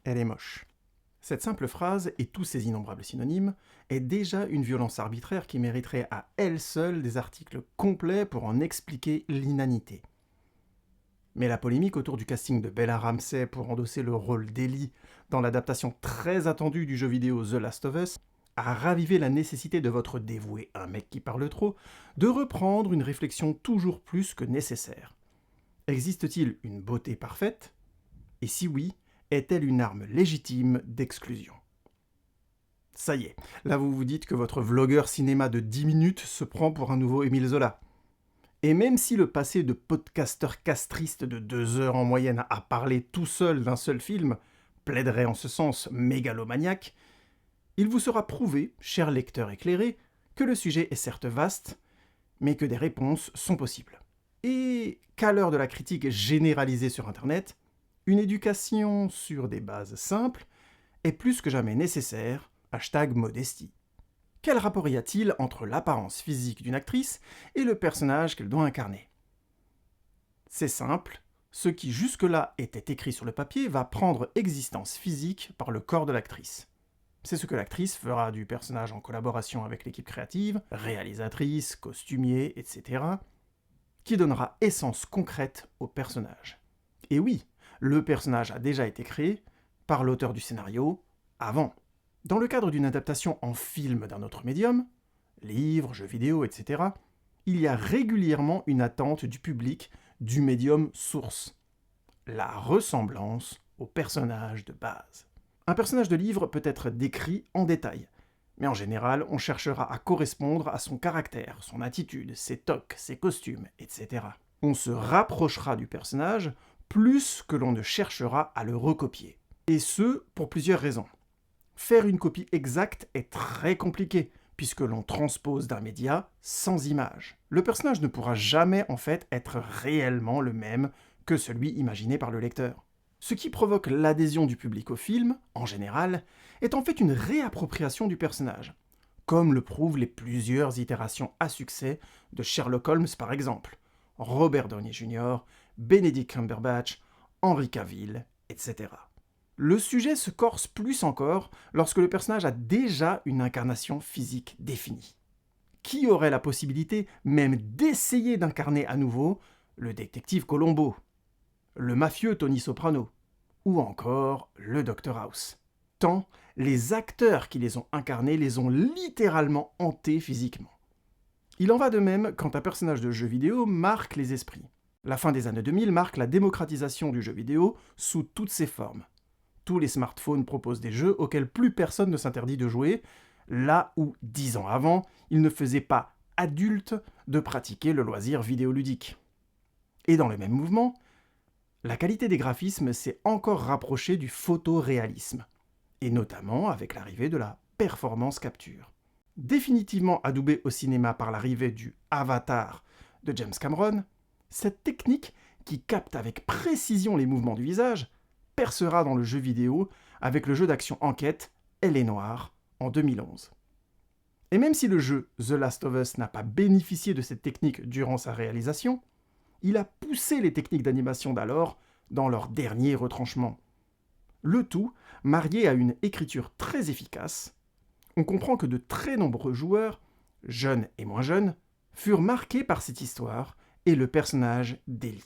elle est moche. Cette simple phrase, et tous ses innombrables synonymes, est déjà une violence arbitraire qui mériterait à elle seule des articles complets pour en expliquer l'inanité. Mais la polémique autour du casting de Bella Ramsey pour endosser le rôle d'Ellie dans l'adaptation très attendue du jeu vidéo The Last of Us a ravivé la nécessité de votre dévoué un mec qui parle trop de reprendre une réflexion toujours plus que nécessaire. Existe-t-il une beauté parfaite? Et si oui, est-elle une arme légitime d'exclusion? Ça y est, là vous vous dites que votre vlogueur cinéma de 10 minutes se prend pour un nouveau Émile Zola. Et même si le passé de podcasteur castriste de 2 heures en moyenne à parler tout seul d'un seul film plaiderait en ce sens mégalomaniaque, il vous sera prouvé, cher lecteur éclairé, que le sujet est certes vaste, mais que des réponses sont possibles. Et qu'à l'heure de la critique généralisée sur Internet, une éducation sur des bases simples est plus que jamais nécessaire, #modestie. Quel rapport y a-t-il entre l'apparence physique d'une actrice et le personnage qu'elle doit incarner? C'est simple, ce qui jusque-là était écrit sur le papier va prendre existence physique par le corps de l'actrice. C'est ce que l'actrice fera du personnage en collaboration avec l'équipe créative, réalisatrice, costumier, etc., qui donnera essence concrète au personnage. Et oui, le personnage a déjà été créé par l'auteur du scénario avant. Dans le cadre d'une adaptation en film d'un autre médium, livre, jeux vidéo, etc., il y a régulièrement une attente du public du médium source. La ressemblance au personnage de base. Un personnage de livre peut être décrit en détail, mais en général, on cherchera à correspondre à son caractère, son attitude, ses tocs, ses costumes, etc. On se rapprochera du personnage plus que l'on ne cherchera à le recopier. Et ce, pour plusieurs raisons. Faire une copie exacte est très compliqué, puisque l'on transpose d'un média sans image. Le personnage ne pourra jamais en fait être réellement le même que celui imaginé par le lecteur. Ce qui provoque l'adhésion du public au film, en général, est en fait une réappropriation du personnage, comme le prouvent les plusieurs itérations à succès de Sherlock Holmes par exemple, Robert Downey Jr., Benedict Cumberbatch, Henry Cavill, etc. Le sujet se corse plus encore lorsque le personnage a déjà une incarnation physique définie. Qui aurait la possibilité même d'essayer d'incarner à nouveau le détective Columbo, le mafieux Tony Soprano, ou encore le Dr House? Tant les acteurs qui les ont incarnés les ont littéralement hantés physiquement. Il en va de même quand un personnage de jeu vidéo marque les esprits. La fin des années 2000 marque la démocratisation du jeu vidéo sous toutes ses formes. Tous les smartphones proposent des jeux auxquels plus personne ne s'interdit de jouer, là où, 10 ans avant, il ne faisait pas adulte de pratiquer le loisir vidéoludique. Et dans le même mouvement, la qualité des graphismes s'est encore rapprochée du photoréalisme, et notamment avec l'arrivée de la performance capture. Définitivement adoubée au cinéma par l'arrivée du Avatar de James Cameron, cette technique, qui capte avec précision les mouvements du visage, percera dans le jeu vidéo avec le jeu d'action enquête Elle est noire en 2011. Et même si le jeu The Last of Us n'a pas bénéficié de cette technique durant sa réalisation, il a poussé les techniques d'animation d'alors dans leur dernier retranchement. Le tout marié à une écriture très efficace, on comprend que de très nombreux joueurs, jeunes et moins jeunes, furent marqués par cette histoire et le personnage d'Ellie.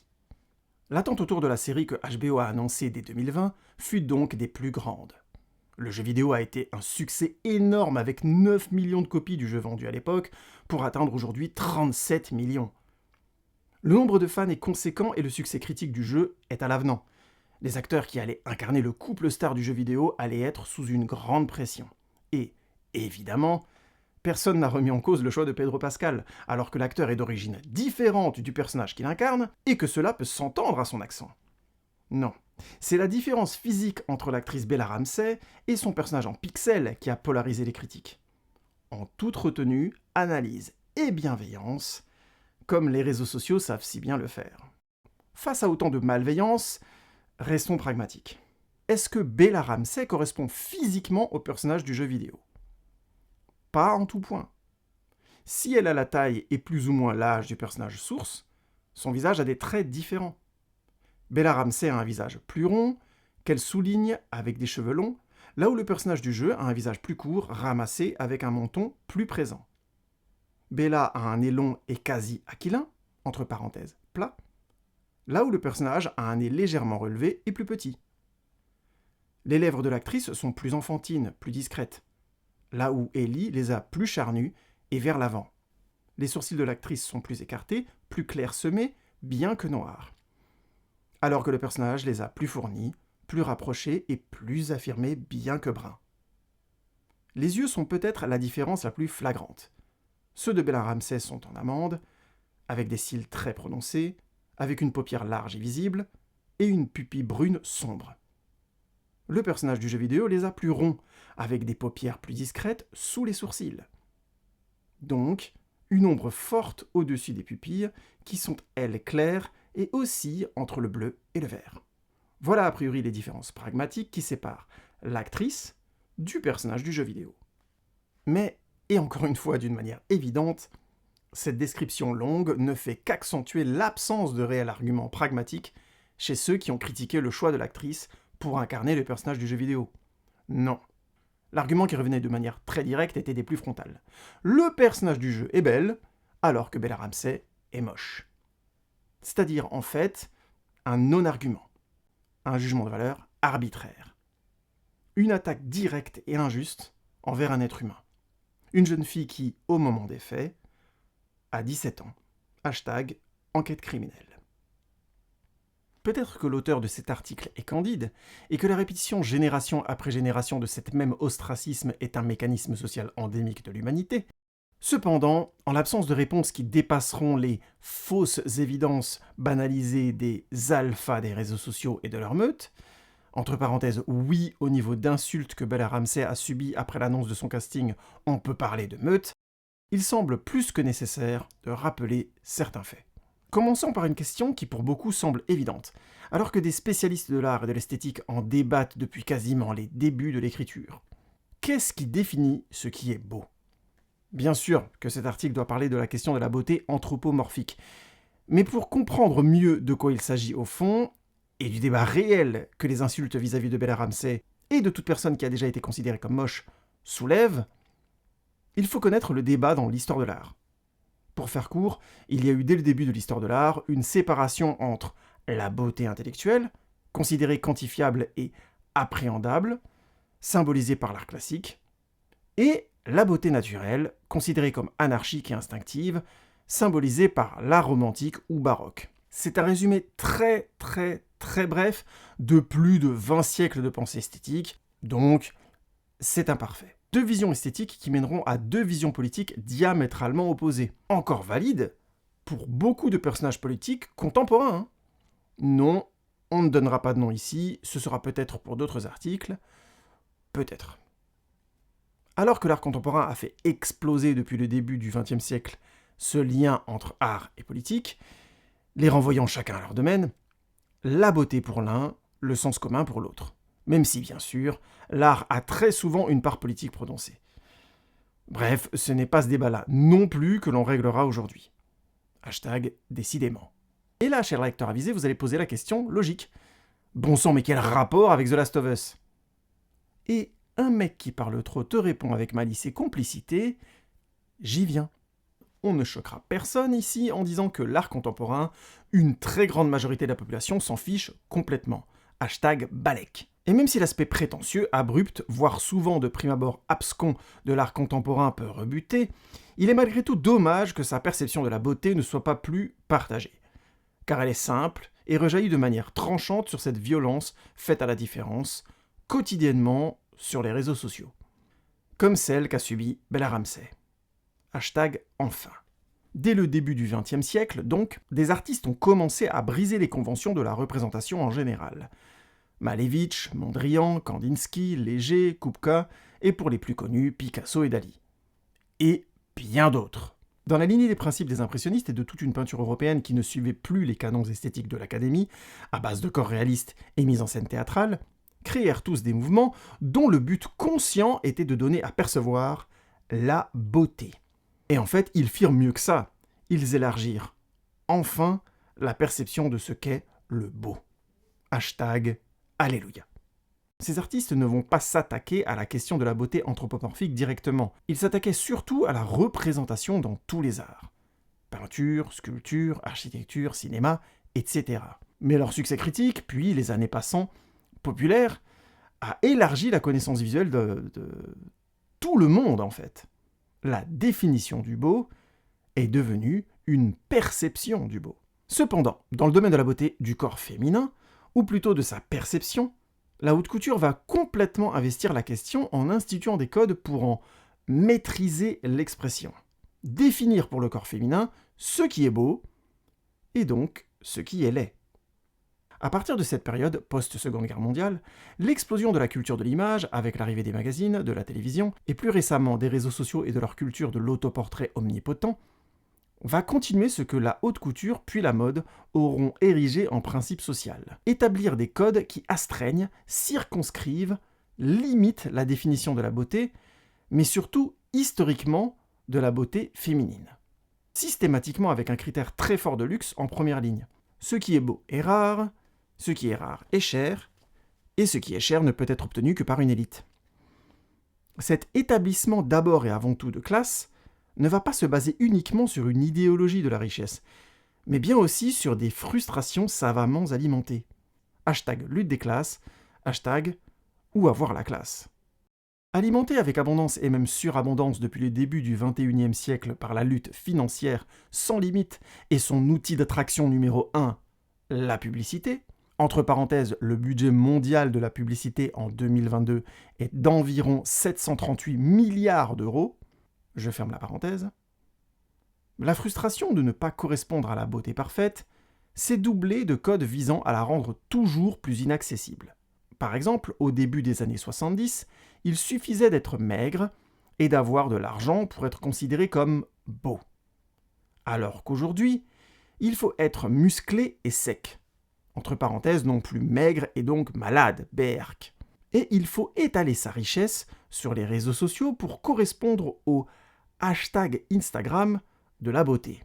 L'attente autour de la série que HBO a annoncée dès 2020 fut donc des plus grandes. Le jeu vidéo a été un succès énorme avec 9 millions de copies du jeu vendu à l'époque pour atteindre aujourd'hui 37 millions. Le nombre de fans est conséquent et le succès critique du jeu est à l'avenant. Les acteurs qui allaient incarner le couple star du jeu vidéo allaient être sous une grande pression. Et, évidemment, personne n'a remis en cause le choix de Pedro Pascal, alors que l'acteur est d'origine différente du personnage qu'il incarne, et que cela peut s'entendre à son accent. Non, c'est la différence physique entre l'actrice Bella Ramsey et son personnage en pixels qui a polarisé les critiques. En toute retenue, analyse et bienveillance, comme les réseaux sociaux savent si bien le faire. Face à autant de malveillance, restons pragmatiques. Est-ce que Bella Ramsey correspond physiquement au personnage du jeu vidéo? Pas en tout point. Si elle a la taille et plus ou moins l'âge du personnage source, son visage a des traits différents. Bella Ramsey a un visage plus rond, qu'elle souligne avec des cheveux longs, là où le personnage du jeu a un visage plus court, ramassé avec un menton plus présent. Bella a un nez long et quasi aquilin, entre parenthèses plat, là où le personnage a un nez légèrement relevé et plus petit. Les lèvres de l'actrice sont plus enfantines, plus discrètes, là où Ellie les a plus charnues et vers l'avant. Les sourcils de l'actrice sont plus écartés, plus clairsemés, bien que noirs. Alors que le personnage les a plus fournis, plus rapprochés et plus affirmés, bien que bruns. Les yeux sont peut-être la différence la plus flagrante. Ceux de Bella Ramsey sont en amande, avec des cils très prononcés, avec une paupière large et visible, et une pupille brune sombre. Le personnage du jeu vidéo les a plus ronds, avec des paupières plus discrètes sous les sourcils. Donc, une ombre forte au-dessus des pupilles, qui sont, elles, claires et oscillent entre le bleu et le vert. Voilà a priori les différences pragmatiques qui séparent l'actrice du personnage du jeu vidéo. Mais, et encore une fois d'une manière évidente, cette description longue ne fait qu'accentuer l'absence de réel argument pragmatique chez ceux qui ont critiqué le choix de l'actrice pour incarner le personnage du jeu vidéo. Non. L'argument qui revenait de manière très directe était des plus frontales. Le personnage du jeu est belle, alors que Bella Ramsey est moche. C'est-à-dire, en fait, un non-argument. Un jugement de valeur arbitraire. Une attaque directe et injuste envers un être humain. Une jeune fille qui, au moment des faits, a 17 ans. Hashtag enquête criminelle. Peut-être que l'auteur de cet article est candide, et que la répétition génération après génération de cet même ostracisme est un mécanisme social endémique de l'humanité. Cependant, en l'absence de réponses qui dépasseront les fausses évidences banalisées des alphas des réseaux sociaux et de leur meute, entre parenthèses, oui, au niveau d'insultes que Bella Ramsey a subi après l'annonce de son casting, on peut parler de meute, il semble plus que nécessaire de rappeler certains faits. Commençons par une question qui pour beaucoup semble évidente, alors que des spécialistes de l'art et de l'esthétique en débattent depuis quasiment les débuts de l'écriture. Qu'est-ce qui définit ce qui est beau ? Bien sûr que cet article doit parler de la question de la beauté anthropomorphique, mais pour comprendre mieux de quoi il s'agit au fond, et du débat réel que les insultes vis-à-vis de Bella Ramsey et de toute personne qui a déjà été considérée comme moche soulèvent, il faut connaître le débat dans l'histoire de l'art. Pour faire court, il y a eu dès le début de l'histoire de l'art une séparation entre la beauté intellectuelle, considérée quantifiable et appréhendable, symbolisée par l'art classique, et la beauté naturelle, considérée comme anarchique et instinctive, symbolisée par l'art romantique ou baroque. C'est un résumé très bref de plus de 20 siècles de pensée esthétique, donc c'est imparfait. Deux visions esthétiques qui mèneront à deux visions politiques diamétralement opposées. Encore valides pour beaucoup de personnages politiques contemporains. Hein. Non, on ne donnera pas de nom ici, ce sera peut-être pour d'autres articles. Peut-être. Alors que l'art contemporain a fait exploser depuis le début du XXe siècle ce lien entre art et politique, les renvoyant chacun à leur domaine, la beauté pour l'un, le sens commun pour l'autre. Même si, bien sûr, l'art a très souvent une part politique prononcée. Bref, ce n'est pas ce débat-là non plus que l'on réglera aujourd'hui. Hashtag décidément. Et là, cher lecteur avisé, vous allez poser la question logique. Bon sang, mais quel rapport avec The Last of Us ? Et un mec qui parle trop te répond avec malice et complicité, j'y viens. On ne choquera personne ici en disant que l'art contemporain, une très grande majorité de la population s'en fiche complètement. Hashtag Balek. Et même si l'aspect prétentieux, abrupt, voire souvent de prime abord abscon de l'art contemporain peut rebuter, il est malgré tout dommage que sa perception de la beauté ne soit pas plus partagée. Car elle est simple et rejaillit de manière tranchante sur cette violence faite à la différence, quotidiennement sur les réseaux sociaux. Comme celle qu'a subie Bella Ramsey. Hashtag enfin. Dès le début du XXe siècle, donc, des artistes ont commencé à briser les conventions de la représentation en général. Malevich, Mondrian, Kandinsky, Léger, Kupka, et pour les plus connus, Picasso et Dali. Et bien d'autres. Dans la lignée des principes des impressionnistes et de toute une peinture européenne qui ne suivait plus les canons esthétiques de l'Académie, à base de corps réalistes et mise en scène théâtrale, créèrent tous des mouvements dont le but conscient était de donner à percevoir la beauté. Et en fait, ils firent mieux que ça. Ils élargirent, enfin, la perception de ce qu'est le beau. Hashtag Alléluia. ces artistes ne vont pas s'attaquer à la question de la beauté anthropomorphique directement. Ils s'attaquaient surtout à la représentation dans tous les arts. Peinture, sculpture, architecture, cinéma, etc. Mais leur succès critique, puis les années passant, populaire, a élargi la connaissance visuelle de tout le monde en fait. La définition du beau est devenue une perception du beau. Cependant, dans le domaine de la beauté du corps féminin, ou plutôt de sa perception, la haute couture va complètement investir la question en instituant des codes pour en maîtriser l'expression. Définir pour le corps féminin ce qui est beau, et donc ce qui est laid. À partir de cette période post-Seconde Guerre mondiale, l'explosion de la culture de l'image, avec l'arrivée des magazines, de la télévision, et plus récemment des réseaux sociaux et de leur culture de l'autoportrait omnipotent, va continuer ce que la haute couture puis la mode auront érigé en principe social. Établir des codes qui astreignent, circonscrivent, limitent la définition de la beauté, mais surtout, historiquement, de la beauté féminine. Systématiquement avec un critère très fort de luxe en première ligne. Ce qui est beau est rare, ce qui est rare est cher, et ce qui est cher ne peut être obtenu que par une élite. Cet établissement d'abord et avant tout de classe ne va pas se baser uniquement sur une idéologie de la richesse, mais bien aussi sur des frustrations savamment alimentées. Hashtag lutte des classes, hashtag où avoir la classe. Alimenté avec abondance et même surabondance depuis le début du XXIe siècle par la lutte financière sans limite et son outil d'attraction numéro 1, la publicité, entre parenthèses, le budget mondial de la publicité en 2022 est d'environ 738 milliards d'euros, je ferme la parenthèse, la frustration de ne pas correspondre à la beauté parfaite s'est doublée de codes visant à la rendre toujours plus inaccessible. Par exemple, au début des années 70, il suffisait d'être maigre et d'avoir de l'argent pour être considéré comme beau. Alors qu'aujourd'hui, il faut être musclé et sec. Entre parenthèses, non plus maigre et donc malade, berk. Et il faut étaler sa richesse sur les réseaux sociaux pour correspondre au hashtag Instagram de la beauté.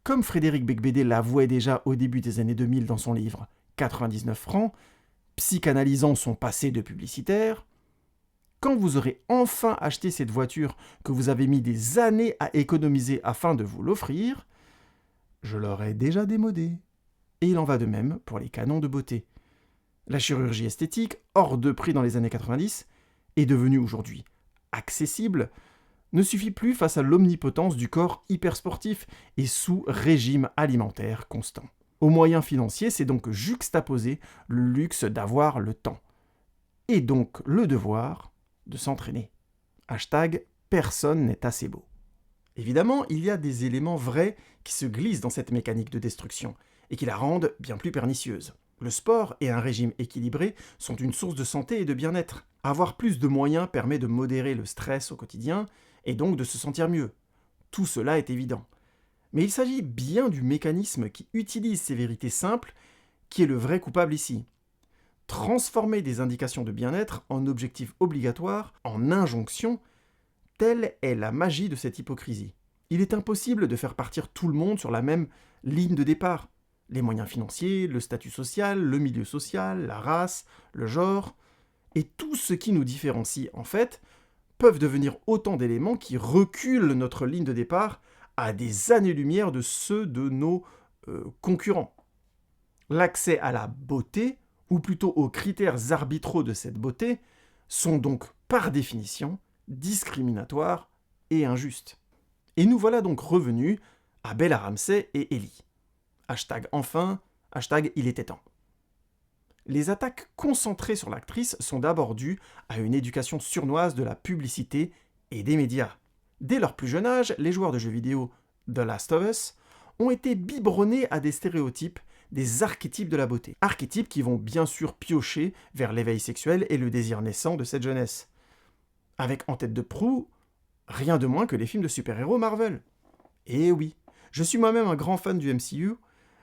Comme Frédéric Becbédé l'avouait déjà au début des années 2000 dans son livre 99 francs, psychanalysant son passé de publicitaire, quand vous aurez enfin acheté cette voiture que vous avez mis des années à économiser afin de vous l'offrir, je l'aurais déjà démodé. Et il en va de même pour les canons de beauté. La chirurgie esthétique, hors de prix dans les années 90, est devenue aujourd'hui accessible, ne suffit plus face à l'omnipotence du corps hypersportif et sous régime alimentaire constant. Aux moyens financiers, c'est donc juxtaposer le luxe d'avoir le temps. Et donc le devoir de s'entraîner. Hashtag personne n'est assez beau. Évidemment, il y a des éléments vrais qui se glissent dans cette mécanique de destruction et qui la rendent bien plus pernicieuse. Le sport et un régime équilibré sont une source de santé et de bien-être. Avoir plus de moyens permet de modérer le stress au quotidien et donc de se sentir mieux. Tout cela est évident. Mais il s'agit bien du mécanisme qui utilise ces vérités simples qui est le vrai coupable ici. Transformer des indications de bien-être en objectifs obligatoires, en injonctions, telle est la magie de cette hypocrisie. Il est impossible de faire partir tout le monde sur la même ligne de départ. Les moyens financiers, le statut social, le milieu social, la race, le genre, et tout ce qui nous différencie en fait, peuvent devenir autant d'éléments qui reculent notre ligne de départ à des années-lumière de ceux de nos concurrents. L'accès à la beauté, ou plutôt aux critères arbitraux de cette beauté, sont donc par définition discriminatoires et injustes. Et nous voilà donc revenus à Bella Ramsey et Ellie. Hashtag enfin, hashtag il était temps. Les attaques concentrées sur l'actrice sont d'abord dues à une éducation surnoise de la publicité et des médias. Dès leur plus jeune âge, les joueurs de jeux vidéo The Last of Us ont été biberonnés à des stéréotypes, des archétypes de la beauté. Archétypes qui vont bien sûr piocher vers l'éveil sexuel et le désir naissant de cette jeunesse. Avec en tête de proue, rien de moins que les films de super-héros Marvel. Et oui, je suis moi-même un grand fan du MCU,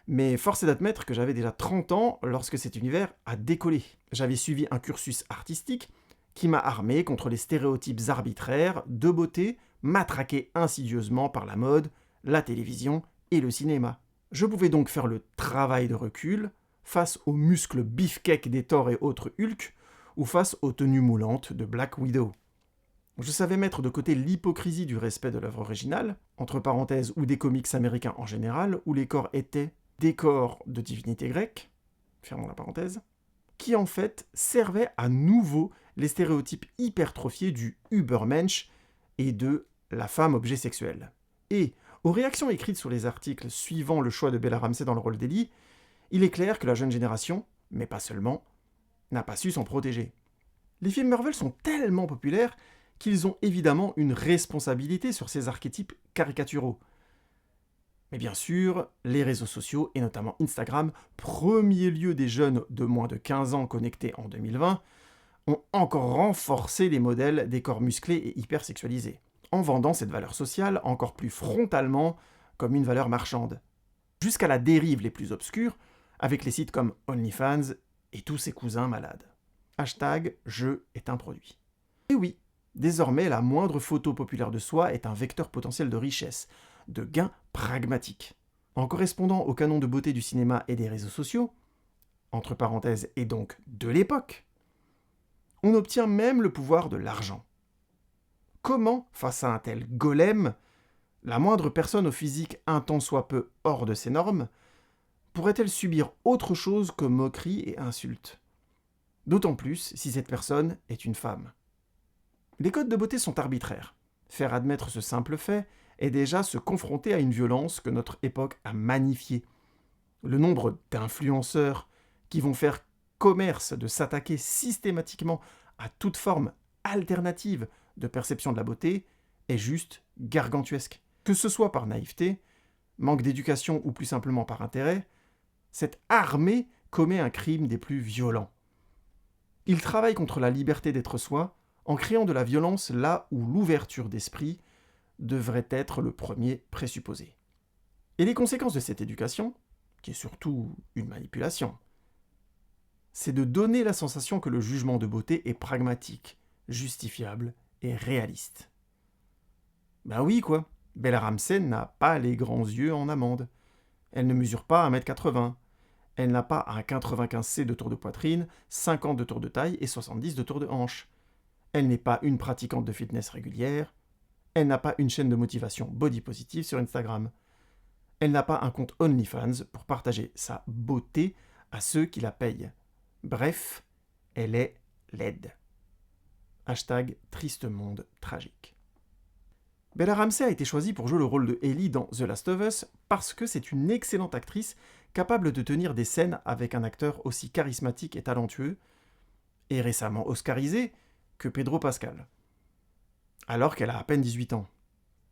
mais force est d'admettre que j'avais déjà 30 ans lorsque cet univers a décollé. J'avais suivi un cursus artistique qui m'a armé contre les stéréotypes arbitraires de beauté matraqués insidieusement par la mode, la télévision et le cinéma. Je pouvais donc faire le travail de recul face aux muscles beefcake des Thor et autres Hulk, ou face aux tenues moulantes de Black Widow. Je savais mettre de côté l'hypocrisie du respect de l'œuvre originale, entre parenthèses, ou des comics américains en général, où les corps étaient des corps de divinités grecques, fermons la parenthèse, qui en fait servaient à nouveau les stéréotypes hypertrophiés du Übermensch et de la femme objet sexuel. Et, aux réactions écrites sur les articles suivant le choix de Bella Ramsey dans le rôle d'Ellie, il est clair que la jeune génération, mais pas seulement, n'a pas su s'en protéger. Les films Marvel sont tellement populaires qu'ils ont évidemment une responsabilité sur ces archétypes caricaturaux. Mais bien sûr, les réseaux sociaux, et notamment Instagram, premier lieu des jeunes de moins de 15 ans connectés en 2020, ont encore renforcé les modèles des corps musclés et hypersexualisés, en vendant cette valeur sociale encore plus frontalement comme une valeur marchande. Jusqu'à la dérive les plus obscures, avec les sites comme OnlyFans et tous ses cousins malades. Hashtag « je est un produit ». Et oui, désormais, la moindre photo populaire de soi est un vecteur potentiel de richesse, de gains pragmatiques. En correspondant au canon de beauté du cinéma et des réseaux sociaux, entre parenthèses et donc de l'époque, on obtient même le pouvoir de l'argent. Comment, face à un tel golem, la moindre personne au physique un tant soit peu hors de ses normes, pourrait-elle subir autre chose que moqueries et insultes? D'autant plus si cette personne est une femme. Les codes de beauté sont arbitraires. Faire admettre ce simple fait est déjà se confronter à une violence que notre époque a magnifiée. Le nombre d'influenceurs qui vont faire commerce de s'attaquer systématiquement à toute forme alternative de perception de la beauté est juste gargantuesque. Que ce soit par naïveté, manque d'éducation ou plus simplement par intérêt, cette armée commet un crime des plus violents. Il travaille contre la liberté d'être soi en créant de la violence là où l'ouverture d'esprit devrait être le premier présupposé. Et les conséquences de cette éducation, qui est surtout une manipulation, c'est de donner la sensation que le jugement de beauté est pragmatique, justifiable et réaliste. Ben oui quoi, Bella Ramsey n'a pas les grands yeux en amande. Elle ne mesure pas 1m80. Elle n'a pas un 95C de tour de poitrine, 50 de tour de taille et 70 de tour de hanche. Elle n'est pas une pratiquante de fitness régulière. Elle n'a pas une chaîne de motivation body positive sur Instagram. Elle n'a pas un compte OnlyFans pour partager sa beauté à ceux qui la payent. Bref, elle est laide. Hashtag triste monde tragique. Bella Ramsey a été choisie pour jouer le rôle de Ellie dans The Last of Us parce que c'est une excellente actrice capable de tenir des scènes avec un acteur aussi charismatique et talentueux, et récemment oscarisé, que Pedro Pascal. Alors qu'elle a à peine 18 ans.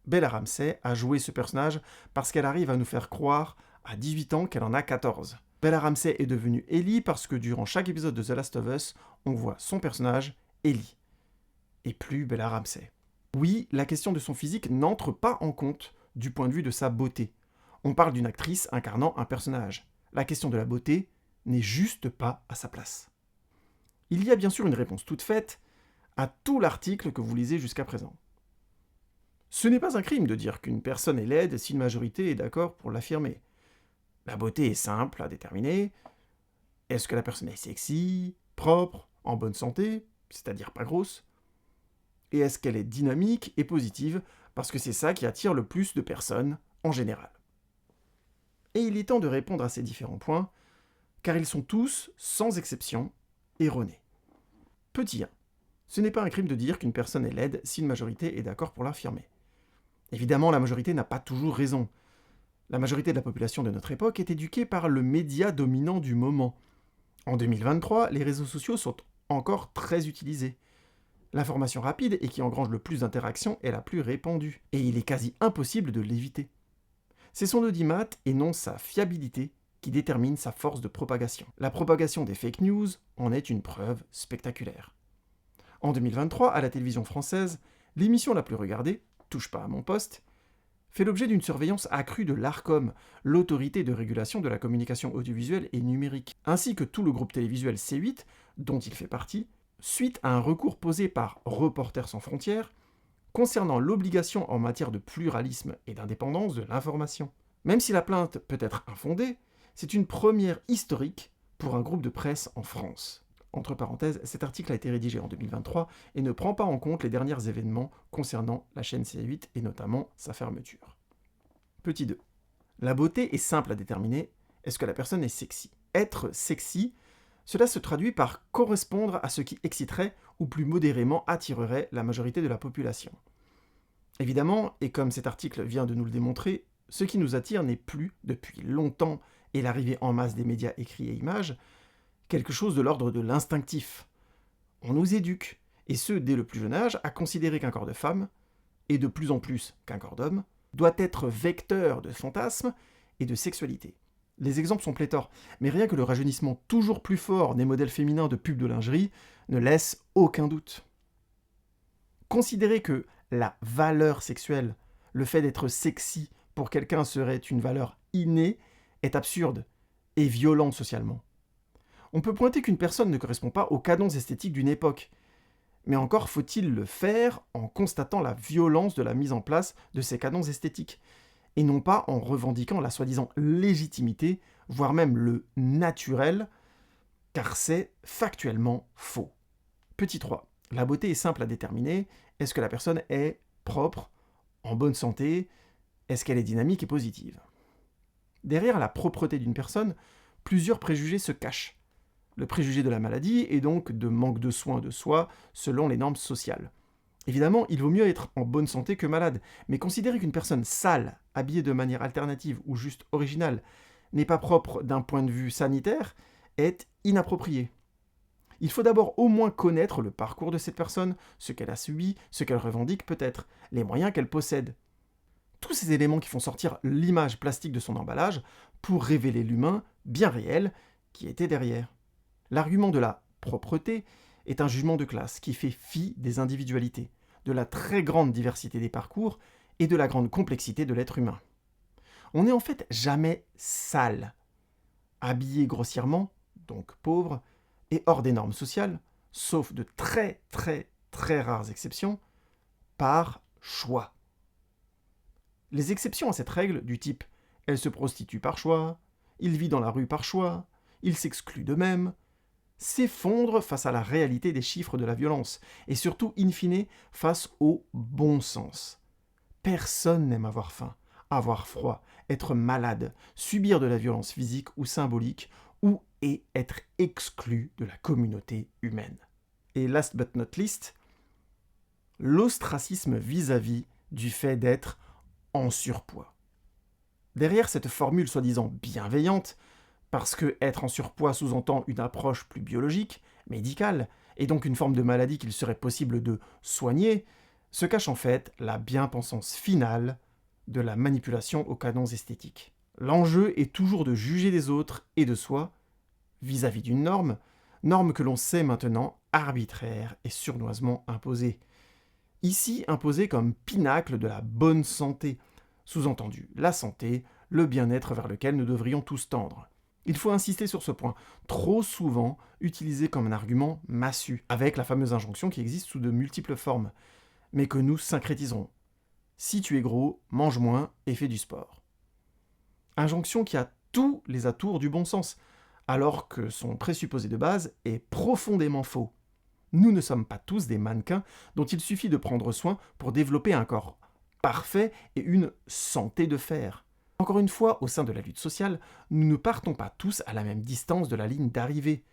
Bella Ramsey a joué ce personnage parce qu'elle arrive à nous faire croire à 18 ans qu'elle en a 14. Bella Ramsey est devenue Ellie parce que durant chaque épisode de The Last of Us, on voit son personnage, Ellie, et plus Bella Ramsey. Oui, la question de son physique n'entre pas en compte du point de vue de sa beauté. On parle d'une actrice incarnant un personnage. La question de la beauté n'est juste pas à sa place. Il y a bien sûr une réponse toute faite à tout l'article que vous lisez jusqu'à présent. Ce n'est pas un crime de dire qu'une personne est laide si une majorité est d'accord pour l'affirmer. La beauté est simple à déterminer. Est-ce que la personne est sexy, propre, en bonne santé, c'est-à-dire pas grosse? Et est-ce qu'elle est dynamique et positive, parce que c'est ça qui attire le plus de personnes en général. Et il est temps de répondre à ces différents points, car ils sont tous, sans exception, erronés. Petit 1. Ce n'est pas un crime de dire qu'une personne est laide si une majorité est d'accord pour l'affirmer. Évidemment, la majorité n'a pas toujours raison. La majorité de la population de notre époque est éduquée par le média dominant du moment. En 2023, les réseaux sociaux sont encore très utilisés. L'information rapide et qui engrange le plus d'interactions est la plus répandue, et il est quasi impossible de l'éviter. C'est son audimat et non sa fiabilité qui détermine sa force de propagation. La propagation des fake news en est une preuve spectaculaire. En 2023, à la télévision française, l'émission la plus regardée, Touche pas à mon poste, fait l'objet d'une surveillance accrue de l'Arcom, l'autorité de régulation de la communication audiovisuelle et numérique, ainsi que tout le groupe télévisuel C8, dont il fait partie, suite à un recours posé par Reporters sans frontières concernant l'obligation en matière de pluralisme et d'indépendance de l'information. Même si la plainte peut être infondée, c'est une première historique pour un groupe de presse en France. Entre parenthèses, cet article a été rédigé en 2023 et ne prend pas en compte les derniers événements concernant la chaîne C8 et notamment sa fermeture. Petit 2. La beauté est simple à déterminer. Est-ce que la personne est sexy ? Être sexy, cela se traduit par correspondre à ce qui exciterait ou plus modérément attirerait la majorité de la population. Évidemment, et comme cet article vient de nous le démontrer, ce qui nous attire n'est plus, depuis longtemps, et l'arrivée en masse des médias écrits et images, quelque chose de l'ordre de l'instinctif. On nous éduque, et ce dès le plus jeune âge, à considérer qu'un corps de femme, et de plus en plus qu'un corps d'homme, doit être vecteur de fantasmes et de sexualité. Les exemples sont pléthores, mais rien que le rajeunissement toujours plus fort des modèles féminins de pubs de lingerie ne laisse aucun doute. Considérer que la valeur sexuelle, le fait d'être sexy pour quelqu'un serait une valeur innée, est absurde et violente socialement. On peut pointer qu'une personne ne correspond pas aux canons esthétiques d'une époque, mais encore faut-il le faire en constatant la violence de la mise en place de ces canons esthétiques, et non pas en revendiquant la soi-disant légitimité, voire même le naturel, car c'est factuellement faux. Petit 3. La beauté est simple à déterminer. Est-ce que la personne est propre, en bonne santé ? Est-ce qu'elle est dynamique et positive ? Derrière la propreté d'une personne, plusieurs préjugés se cachent. Le préjugé de la maladie et donc de manque de soins de soi selon les normes sociales. Évidemment, il vaut mieux être en bonne santé que malade, mais considérer qu'une personne sale, habillée de manière alternative ou juste originale, n'est pas propre d'un point de vue sanitaire, est inapproprié. Il faut d'abord au moins connaître le parcours de cette personne, ce qu'elle a subi, ce qu'elle revendique peut-être, les moyens qu'elle possède. Tous ces éléments qui font sortir l'image plastique de son emballage pour révéler l'humain bien réel qui était derrière. L'argument de la propreté est un jugement de classe qui fait fi des individualités, de la très grande diversité des parcours et de la grande complexité de l'être humain. On n'est en fait jamais sale. Habillé grossièrement, donc pauvre, et hors des normes sociales, sauf de très rares exceptions, par choix. Les exceptions à cette règle, du type « elle se prostitue par choix »,« il vit dans la rue par choix »,« il s'exclut d'eux-mêmes », s'effondrent face à la réalité des chiffres de la violence, et surtout, in fine, face au bon sens. Personne n'aime avoir faim, avoir froid, être malade, subir de la violence physique ou symbolique, ou et être exclu de la communauté humaine. Et last but not least, l'ostracisme vis-à-vis du fait d'être en surpoids. Derrière cette formule soi-disant bienveillante, parce que être en surpoids sous-entend une approche plus biologique, médicale, et donc une forme de maladie qu'il serait possible de soigner, se cache en fait la bien-pensance finale de la manipulation aux canons esthétiques. L'enjeu est toujours de juger des autres et de soi vis-à-vis d'une norme que l'on sait maintenant arbitraire et sournoisement imposée. Ici imposée comme pinacle de la bonne santé, sous-entendu la santé, le bien-être vers lequel nous devrions tous tendre. Il faut insister sur ce point, trop souvent utilisé comme un argument massu, avec la fameuse injonction qui existe sous de multiples formes, mais que nous syncrétiserons. Si tu es gros, mange moins et fais du sport. Injonction qui a tous les atours du bon sens, alors que son présupposé de base est profondément faux. Nous ne sommes pas tous des mannequins dont il suffit de prendre soin pour développer un corps parfait et une santé de fer. Encore une fois, au sein de la lutte sociale, nous ne partons pas tous à la même distance de la ligne d'arrivée.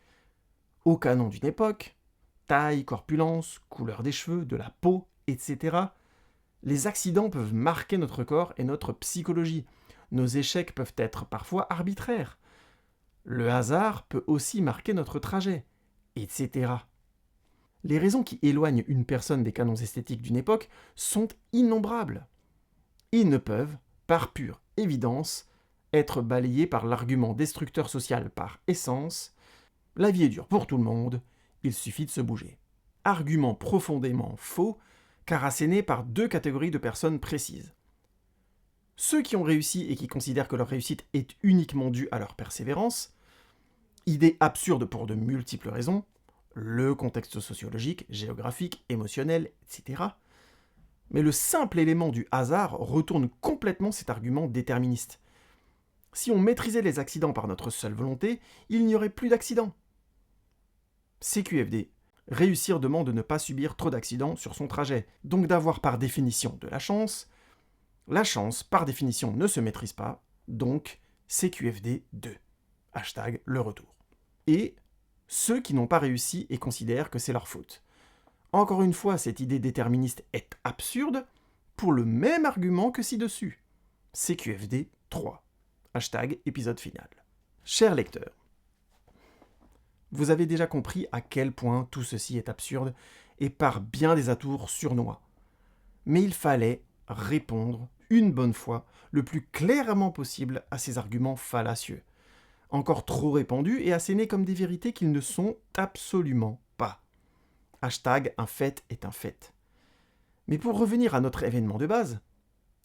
Au canon d'une époque, taille, corpulence, couleur des cheveux, de la peau, etc., les accidents peuvent marquer notre corps et notre psychologie. Nos échecs peuvent être parfois arbitraires. Le hasard peut aussi marquer notre trajet, etc. Les raisons qui éloignent une personne des canons esthétiques d'une époque sont innombrables. Ils ne peuvent, par pure évidence, être balayés par l'argument destructeur social par essence « la vie est dure pour tout le monde, il suffit de se bouger ». Argument profondément faux, car asséné par deux catégories de personnes précises. Ceux qui ont réussi et qui considèrent que leur réussite est uniquement due à leur persévérance, idée absurde pour de multiples raisons, le contexte sociologique, géographique, émotionnel, etc. Mais le simple élément du hasard retourne complètement cet argument déterministe. Si on maîtrisait les accidents par notre seule volonté, il n'y aurait plus d'accidents. CQFD. Réussir demande de ne pas subir trop d'accidents sur son trajet, donc d'avoir par définition de la chance. La chance, par définition, ne se maîtrise pas, donc CQFD 2. Hashtag le retour. Et ceux qui n'ont pas réussi et considèrent que c'est leur faute. Encore une fois, cette idée déterministe est absurde pour le même argument que ci-dessus. CQFD 3. Hashtag épisode final. Chers lecteurs, vous avez déjà compris à quel point tout ceci est absurde et par bien des atours surnois. Mais il fallait répondre une bonne fois le plus clairement possible à ces arguments fallacieux, encore trop répandus et assénés comme des vérités qu'ils ne sont absolument pas. Hashtag un fait est un fait. Mais pour revenir à notre événement de base,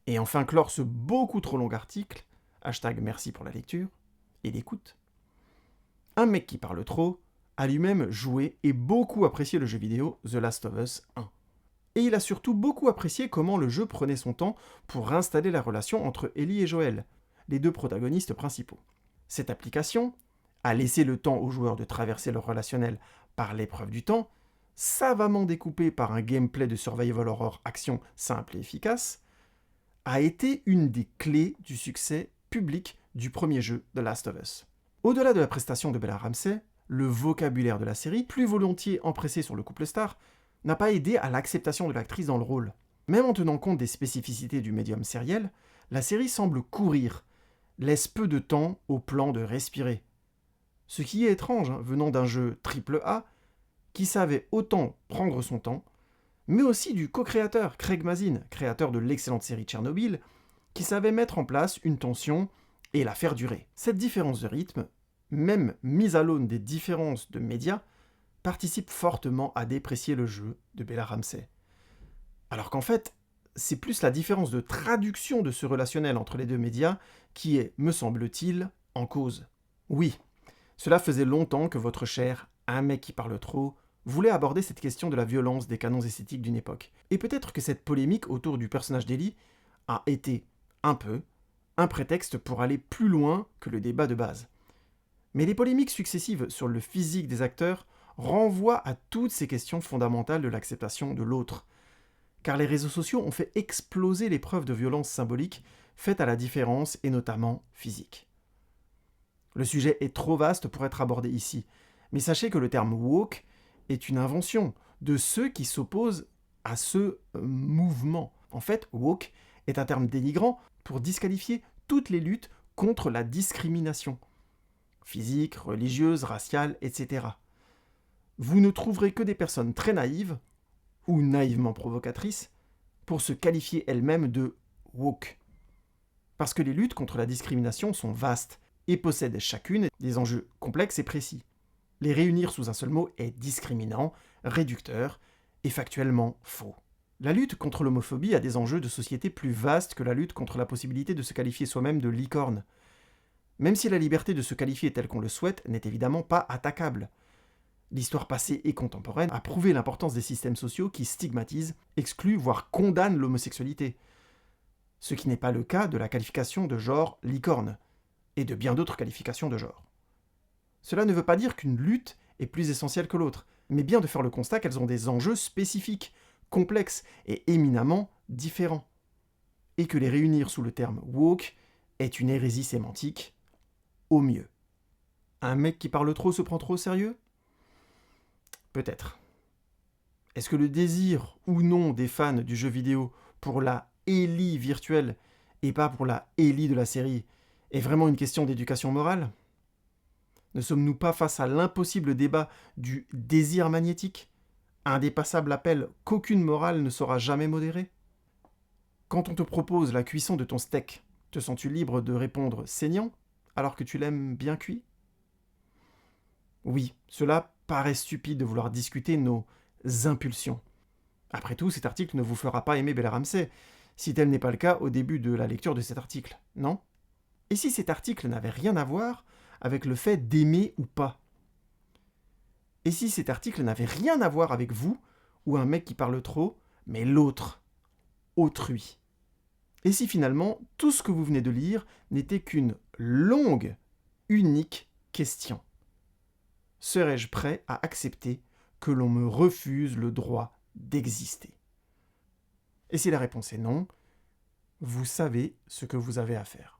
et enfin clore ce beaucoup trop long article, hashtag merci pour la lecture et l'écoute, un mec qui parle trop a lui-même joué et beaucoup apprécié le jeu vidéo The Last of Us 1. Et il a surtout beaucoup apprécié comment le jeu prenait son temps pour réinstaller la relation entre Ellie et Joel, les deux protagonistes principaux. Cette application a laissé le temps aux joueurs de traverser leur relationnel par l'épreuve du temps, savamment découpé par un gameplay de survival horror action simple et efficace, a été une des clés du succès public du premier jeu The Last of Us. Au-delà de la prestation de Bella Ramsey, le vocabulaire de la série, plus volontiers empressé sur le couple star, n'a pas aidé à l'acceptation de l'actrice dans le rôle. Même en tenant compte des spécificités du médium sériel, la série semble courir, laisse peu de temps au plan de respirer. Ce qui est étrange, venant d'un jeu AAA qui savait autant prendre son temps, mais aussi du co-créateur Craig Mazin, créateur de l'excellente série Tchernobyl, qui savait mettre en place une tension et la faire durer. Cette différence de rythme, même mise à l'aune des différences de médias, participe fortement à déprécier le jeu de Bella Ramsey. Alors qu'en fait, c'est plus la différence de traduction de ce relationnel entre les deux médias qui est, me semble-t-il, en cause. Oui, cela faisait longtemps que votre cher « un mec qui parle trop » voulait aborder cette question de la violence des canons esthétiques d'une époque. Et peut-être que cette polémique autour du personnage d'Ellie a été, un peu, un prétexte pour aller plus loin que le débat de base. Mais les polémiques successives sur le physique des acteurs renvoient à toutes ces questions fondamentales de l'acceptation de l'autre. Car les réseaux sociaux ont fait exploser les preuves de violence symbolique faites à la différence et notamment physique. Le sujet est trop vaste pour être abordé ici, mais sachez que le terme « woke » est une invention de ceux qui s'opposent à ce mouvement. En fait, « woke » est un terme dénigrant pour disqualifier toutes les luttes contre la discrimination physique, religieuse, raciale, etc. Vous ne trouverez que des personnes très naïves, ou naïvement provocatrices, pour se qualifier elles-mêmes de « woke ». Parce que les luttes contre la discrimination sont vastes et possèdent chacune des enjeux complexes et précis. Les réunir sous un seul mot est discriminant, réducteur et factuellement faux. La lutte contre l'homophobie a des enjeux de société plus vastes que la lutte contre la possibilité de se qualifier soi-même de licorne. Même si la liberté de se qualifier telle qu'on le souhaite n'est évidemment pas attaquable. L'histoire passée et contemporaine a prouvé l'importance des systèmes sociaux qui stigmatisent, excluent, voire condamnent l'homosexualité. Ce qui n'est pas le cas de la qualification de genre licorne, et de bien d'autres qualifications de genre. Cela ne veut pas dire qu'une lutte est plus essentielle que l'autre, mais bien de faire le constat qu'elles ont des enjeux spécifiques, complexes et éminemment différents. Et que les réunir sous le terme « woke » est une hérésie sémantique, au mieux. Un mec qui parle trop se prend trop au sérieux ? Peut-être. Est-ce que le désir ou non des fans du jeu vidéo pour la Ellie virtuelle et pas pour la Ellie de la série est vraiment une question d'éducation morale ? Ne sommes-nous pas face à l'impossible débat du désir magnétique, indépassable appel qu'aucune morale ne saura jamais modérer ? Quand on te propose la cuisson de ton steak, te sens-tu libre de répondre saignant alors que tu l'aimes bien cuit ? Oui, cela paraît stupide de vouloir discuter nos impulsions. Après tout, cet article ne vous fera pas aimer Bella Ramsey, si tel n'est pas le cas au début de la lecture de cet article, non ? Et si cet article n'avait rien à voir avec le fait d'aimer ou pas ? Et si cet article n'avait rien à voir avec vous, ou un mec qui parle trop, mais l'autre, autrui ? Et si finalement, tout ce que vous venez de lire n'était qu'une longue, unique question ? serais-je prêt à accepter que l'on me refuse le droit d'exister? Et si la réponse est non, vous savez ce que vous avez à faire.